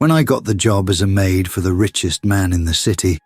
When I got the job as a maid for the richest man in the city,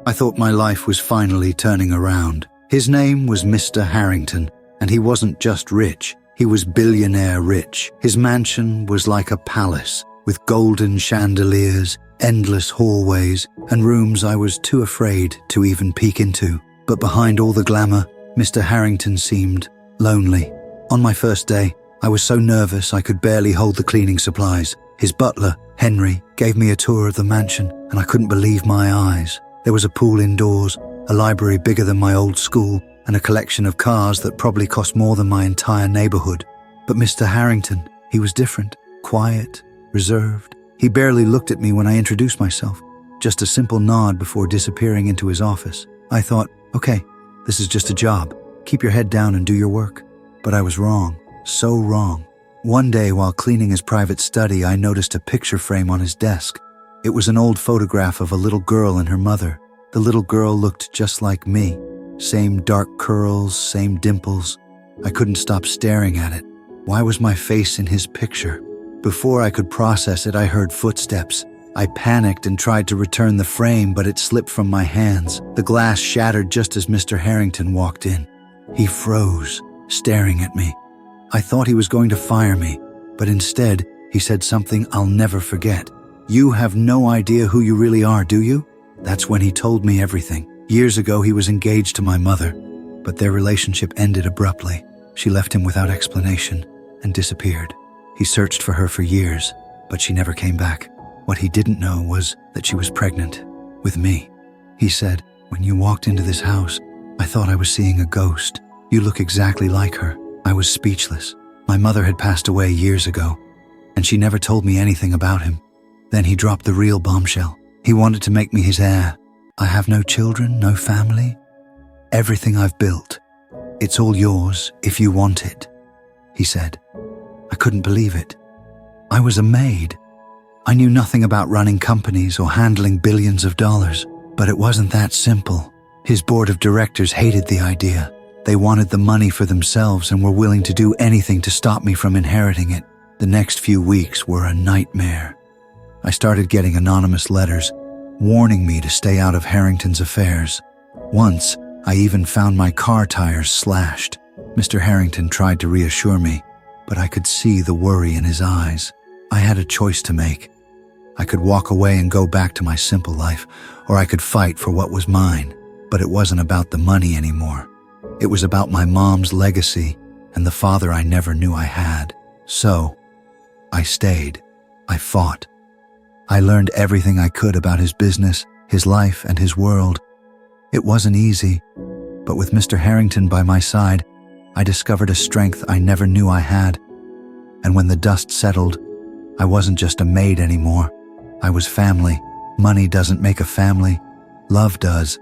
I thought my life was finally turning around. His name was Mr. Harrington, and he wasn't just rich, he was billionaire rich. His mansion was like a palace, with golden chandeliers, endless hallways, and rooms I was too afraid to even peek into. But behind all the glamour, Mr. Harrington seemed lonely. On my first day, I was so nervous I could barely hold the cleaning supplies. His butler, Henry, gave me a tour of the mansion, and I couldn't believe my eyes. There was a pool indoors, a library bigger than my old school, and a collection of cars that probably cost more than my entire neighborhood. But Mr. Harrington, he was different, quiet, reserved. He barely looked at me when I introduced myself, just a simple nod before disappearing into his office. I thought, okay, this is just a job. Keep your head down and do your work. But I was wrong, so wrong. One day while cleaning his private study, I noticed a picture frame on his desk. It was an old photograph of a little girl and her mother. The little girl looked just like me. Same dark curls, same dimples. I couldn't stop staring at it. Why was my face in his picture? Before I could process it, I heard footsteps. I panicked and tried to return the frame, but it slipped from my hands. The glass shattered just as Mr. Harrington walked in. He froze, staring at me. I thought he was going to fire me, but instead, he said something I'll never forget. "You have no idea who you really are, do you?" That's when he told me everything. Years ago, he was engaged to my mother, but their relationship ended abruptly. She left him without explanation and disappeared. He searched for her for years, but she never came back. What he didn't know was that she was pregnant with me. He said, "When you walked into this house, I thought I was seeing a ghost. You look exactly like her." I was speechless. My mother had passed away years ago, and she never told me anything about him. Then he dropped the real bombshell. He wanted to make me his heir. "I have no children, no family. Everything I've built, it's all yours if you want it," he said. I couldn't believe it. I was a maid. I knew nothing about running companies or handling billions of dollars, but it wasn't that simple. His board of directors hated the idea. They wanted the money for themselves and were willing to do anything to stop me from inheriting it. The next few weeks were a nightmare. I started getting anonymous letters warning me to stay out of Harrington's affairs. Once, I even found my car tires slashed. Mr. Harrington tried to reassure me, but I could see the worry in his eyes. I had a choice to make. I could walk away and go back to my simple life, or I could fight for what was mine. But it wasn't about the money anymore. It was about my mom's legacy and the father I never knew I had. So, I stayed. I fought. I learned everything I could about his business, his life, and his world. It wasn't easy, but with Mr. Harrington by my side, I discovered a strength I never knew I had. And when the dust settled, I wasn't just a maid anymore. I was family. Money doesn't make a family. Love does.